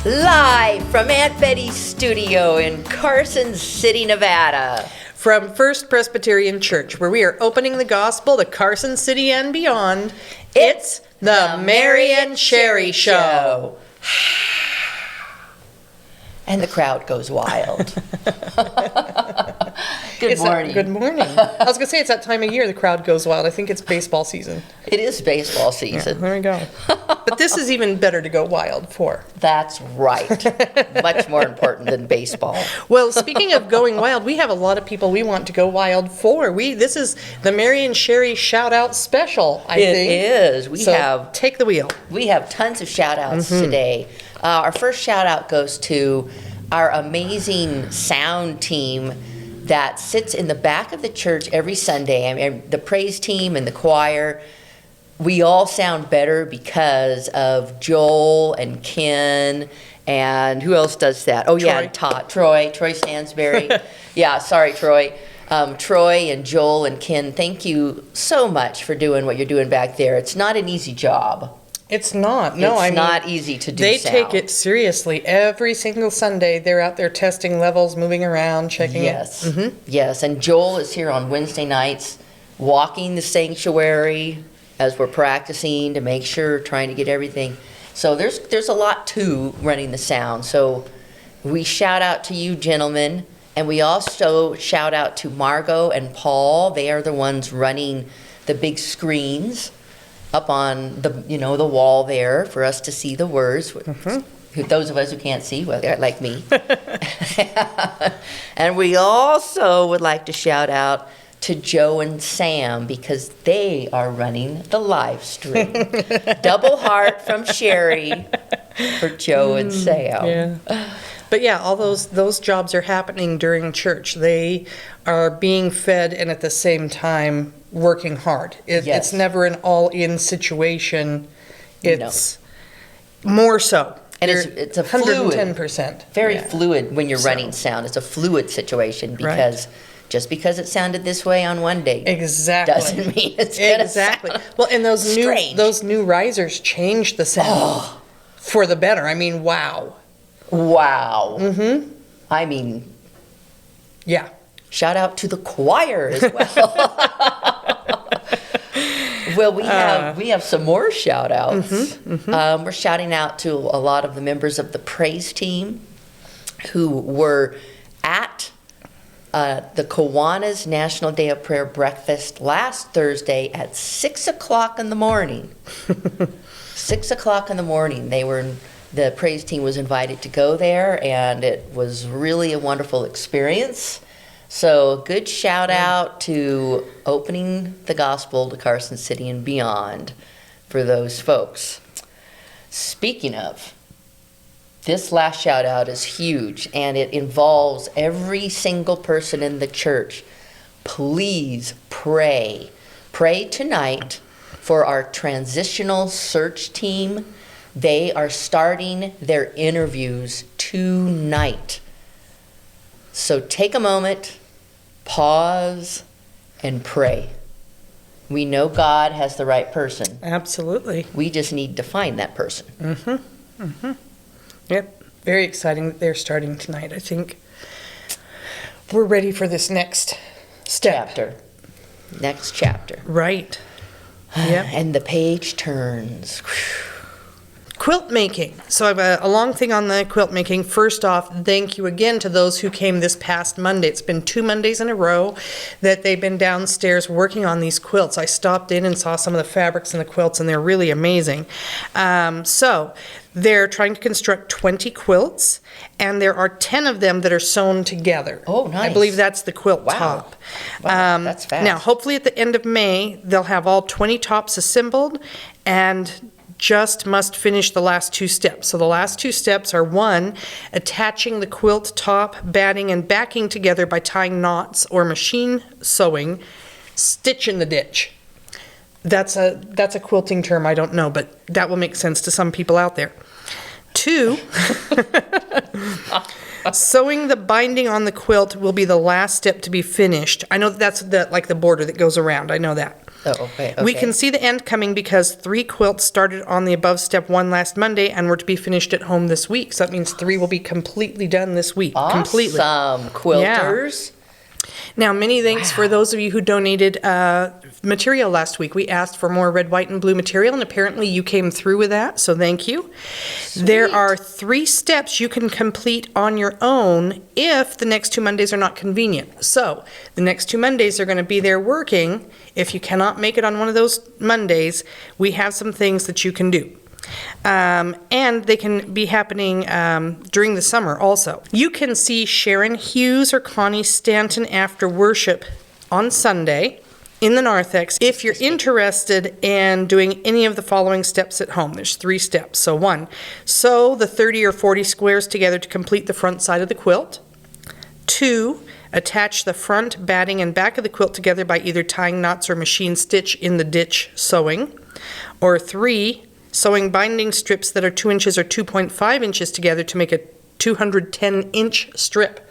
Live from Aunt Betty's studio in Carson City, Nevada. From First Presbyterian Church, where we are opening the gospel to Carson City and beyond, it's the Mary and Sherry Show. And the crowd goes wild. Good morning. Good morning. I was going to say, it's that time of year the crowd goes wild. I think it's baseball season. It is baseball season. Yeah, there we go. But this is even better to go wild for. That's right. Much more important than baseball. Well, speaking of going wild, we have a lot of people we want to go wild for. This is the Mary and Sherry shout-out special, I think. It is. Take the wheel. We have tons of shout-outs today. Our first shout-out goes to our amazing sound team that sits in the back of the church every Sunday. I mean, the praise team and the choir, we all sound better because of Joel and Ken, and who else does that? Oh, yeah, and Todd. Troy Stansberry. Yeah, sorry, Troy. Troy and Joel and Ken, thank you so much for doing what you're doing back there. It's not an easy job. It's not. No, it's not easy to do. They take it seriously. Every single Sunday, they're out there testing levels, moving around, checking. Yes. Yes. And Joel is here on Wednesday nights, walking the sanctuary as we're practicing to make sure, trying to get everything. So there's a lot to running the sound. So we shout out to you, gentlemen, and we also shout out to Margot and Paul. They are the ones running the big screens up on the the wall there for us to see the words. Those of us who can't see, well, they're like me. And we also would like to shout out to Joe and Sam because they are running the live stream. Double heart from Sherry for Joe and Sam. Yeah. But yeah, all those jobs are happening during church. They are being fed and at the same time working hard. It's never an all-in situation. It's more so. And it's a 110%. Very fluid when you're running sound. It's a fluid situation because just because it sounded this way on one day doesn't mean it's gonna sound well, and those strange. new risers changed the sound for the better. I mean, wow. I mean, yeah. Shout out to the choir as well. Well, we have some more shout outs. We're shouting out to a lot of the members of the praise team who were at the Kiwanis National Day of Prayer breakfast last Thursday at 6 o'clock in the morning. 6 o'clock in the morning. The praise team was invited to go there, and it was really a wonderful experience. So good shout out to opening the gospel to Carson City and beyond for those folks. Speaking of, this last shout out is huge, and it involves every single person in the church. Please pray. Pray tonight for our transitional search team. They are starting their interviews tonight. So take a moment, pause, and pray. We know God has the right person. Absolutely. We just need to find that person. Yep. Very exciting that they're starting tonight. I think we're ready for this next step. Next chapter. Right. Yep. And the page turns. Quilt making. So I have a long thing on the quilt making. First off, thank you again to those who came this past Monday. It's been 2 Mondays in a row that they've been downstairs working on these quilts. I stopped in and saw some of the fabrics and the quilts, and they're really amazing. So they're trying to construct 20 quilts, and there are 10 of them that are sewn together. Oh, nice. I believe that's the quilt top. Wow, that's fast. Now, hopefully at the end of May, they'll have all 20 tops assembled, and just must finish the last 2 steps. So the last 2 steps are 1, attaching the quilt top, batting, and backing together by tying knots or machine sewing, stitch in the ditch. That's a quilting term, I don't know, but that will make sense to some people out there. 2, sewing the binding on the quilt will be the last step to be finished. I know that's like the border that goes around. I know that. Oh, okay. We can see the end coming because 3 quilts started on the above step 1 last Monday and were to be finished at home this week. So that means 3 will be completely done this week. Completely. Awesome, quilters. Now, many thanks for those of you who donated material last week. We asked for more red, white, and blue material, and apparently you came through with that, so thank you. There are 3 steps you can complete on your own if the next 2 Mondays are not convenient. So, the next 2 Mondays are going to be there working. If you cannot make it on one of those Mondays, we have some things that you can do. And they can be happening during the summer also. You can see Sharon Hughes or Connie Stanton after worship on Sunday in the narthex if you're interested in doing any of the following steps at home. There's 3 steps. So 1, sew the 30 or 40 squares together to complete the front side of the quilt. 2, attach the front, batting, and back of the quilt together by either tying knots or machine stitch in the ditch sewing. Or 3, sewing binding strips that are 2 inches or 2.5 inches together to make a 210-inch strip.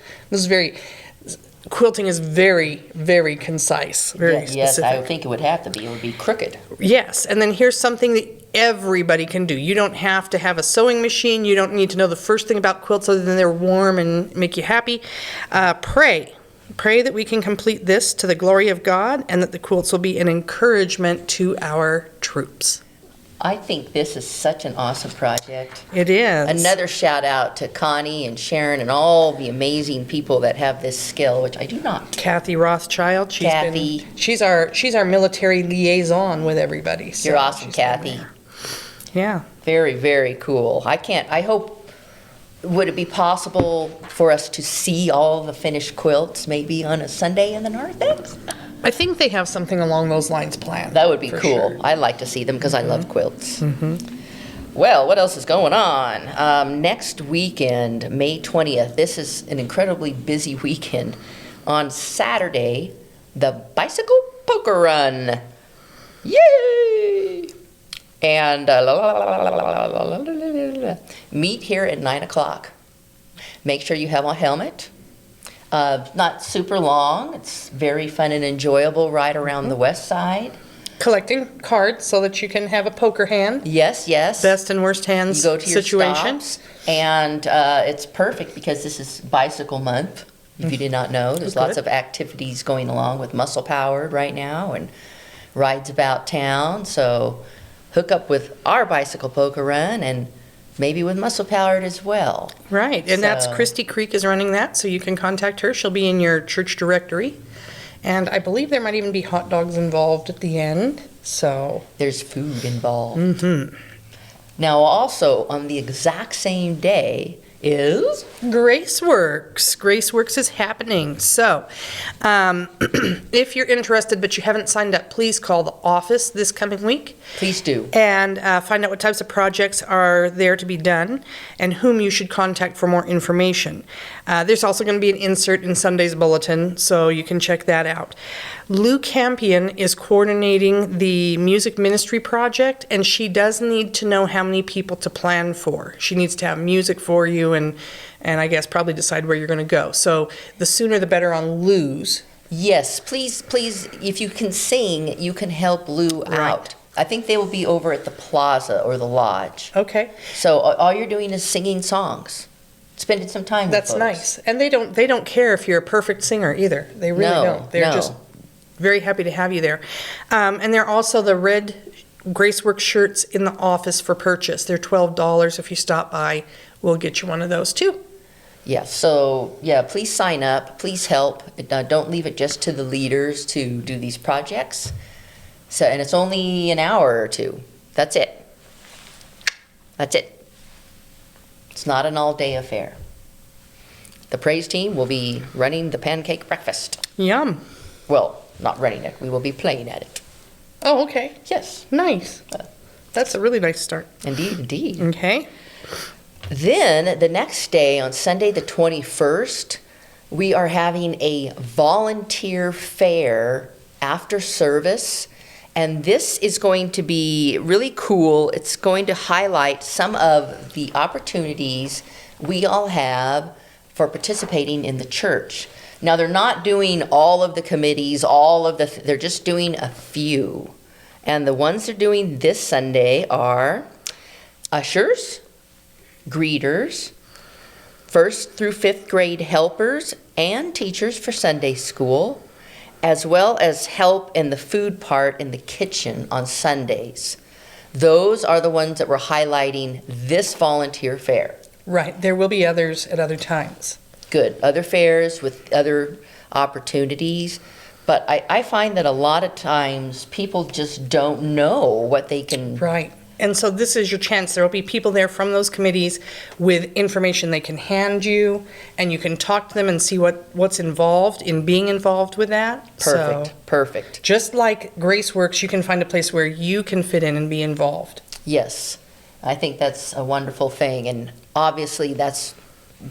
Quilting is very, very concise, very specific. Yes, I would think it would have to be. It would be crooked. Yes, and then here's something that everybody can do. You don't have to have a sewing machine. You don't need to know the first thing about quilts other than they're warm and make you happy. Pray. Pray that we can complete this to the glory of God and that the quilts will be an encouragement to our troops. I think this is such an awesome project. It is. Another shout out to Connie and Sharon and all the amazing people that have this skill, which I do not. Kathy Rothschild. She's our military liaison with everybody. So you're awesome, Kathy. Yeah. Very, very cool. I hope, would it be possible for us to see all the finished quilts maybe on a Sunday in the narthex? I think they have something along those lines planned. That would be cool. Sure. I'd like to see them because I love quilts. Well, what else is going on? Next weekend, May 20th, this is an incredibly busy weekend. On Saturday, the bicycle poker run. Yay! And meet here at 9 o'clock. Make sure you have a helmet. Not super long. It's very fun and enjoyable right around the west side. Collecting cards so that you can have a poker hand. Yes, yes. Best and worst hands you go to your situation. stops, and it's perfect because this is Bicycle Month. If you did not know, there's lots of activities going along with Muscle Powered right now and rides about town. So hook up with our bicycle poker run and maybe with Muscle Powered as well. Right, and that's Christy Creek is running that, so you can contact her. She'll be in your church directory. And I believe there might even be hot dogs involved at the end, so. There's food involved. Now also, on the exact same day is? Graceworks. Graceworks is happening. So, if you're interested but you haven't signed up, please call the office this coming week. Please do. And find out what types of projects are there to be done and whom you should contact for more information. There's also going to be an insert in Sunday's bulletin, so you can check that out. Lou Campion is coordinating the music ministry project, and she does need to know how many people to plan for. She needs to have music for you and I guess probably decide where you're going to go. So the sooner the better on Lou's. Yes, please, if you can sing, you can help Lou out. I think they will be over at the plaza or the lodge. Okay. So all you're doing is singing songs. Spending some time with folks. That's nice. And they don't care if you're a perfect singer either. They really don't. They're just very happy to have you there. And they're also the red Graceworks shirts in the office for purchase. They're $12 if you stop by. We'll get you one of those too. Yeah, so please sign up. Please help. Don't leave it just to the leaders to do these projects. So, and it's only an hour or two. That's it. That's it. It's not an all-day affair. The praise team will be running the pancake breakfast. Yum. Well, not running it. We will be playing at it. Oh, okay. Yes. Nice. That's a really nice start. Indeed, indeed. Okay. Then, the next day, on Sunday the 21st, we are having a volunteer fair after service. And this is going to be really cool. It's going to highlight some of the opportunities we all have for participating in the church. Now, they're not doing all of the committees, they're just doing a few. And the ones they're doing this Sunday are ushers, greeters, 1st through 5th grade helpers and teachers for Sunday school, as well as help in the food part in the kitchen on Sundays. Those are the ones that we're highlighting this volunteer fair. Right, there will be others at other times. Good, other fairs with other opportunities. But I find that a lot of times people just don't know what they can. Right. And so this is your chance. There will be people there from those committees with information they can hand you, and you can talk to them and see what's involved in being involved with that. Perfect. Just like Graceworks, you can find a place where you can fit in and be involved. Yes, I think that's a wonderful thing. And obviously that's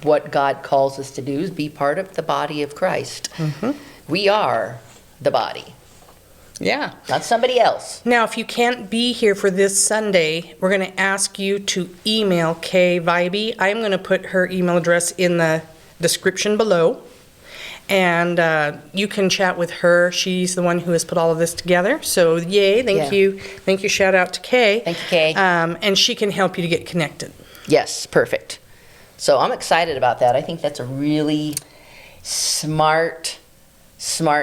what God calls us to do, is be part of the body of Christ. Mm-hmm. We are the body. Yeah. Not somebody else. Now, if you can't be here for this Sunday, we're going to ask you to email Kay Vibey. I'm going to put her email address in the description below. And you can chat with her. She's the one who has put all of this together. So, yay, thank you. Thank you. Shout out to Kay. Thank you, Kay. And she can help you to get connected. Yes, perfect. So I'm excited about that. I think that's a really smart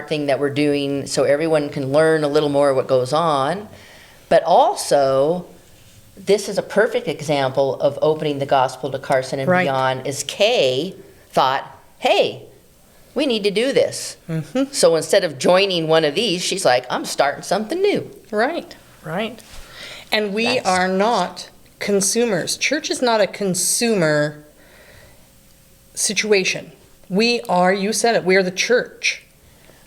thing that we're doing, so everyone can learn a little more of what goes on. But also, this is a perfect example of opening the gospel to Carson and beyond, as Kay thought, hey, we need to do this. Mm-hmm. So instead of joining one of these, she's like, I'm starting something new. Right. And we are not consumers. Church is not a consumer situation. We are, you said it, we are the church.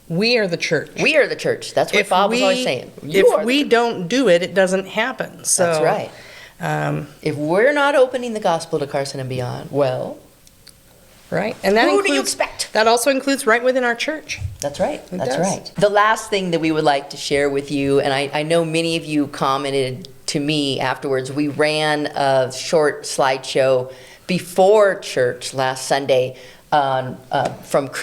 We are the church. We are the church. That's what Bob was always saying. If we don't do it, it doesn't happen. So, that's right. If we're not opening the gospel to Carson and beyond, well, right. And that who do you expect? That also includes right within our church. That's right. That's right. The last thing that we would like to share with you, and I know many of you commented to me afterwards, we ran a short slideshow before church last Sunday from Chris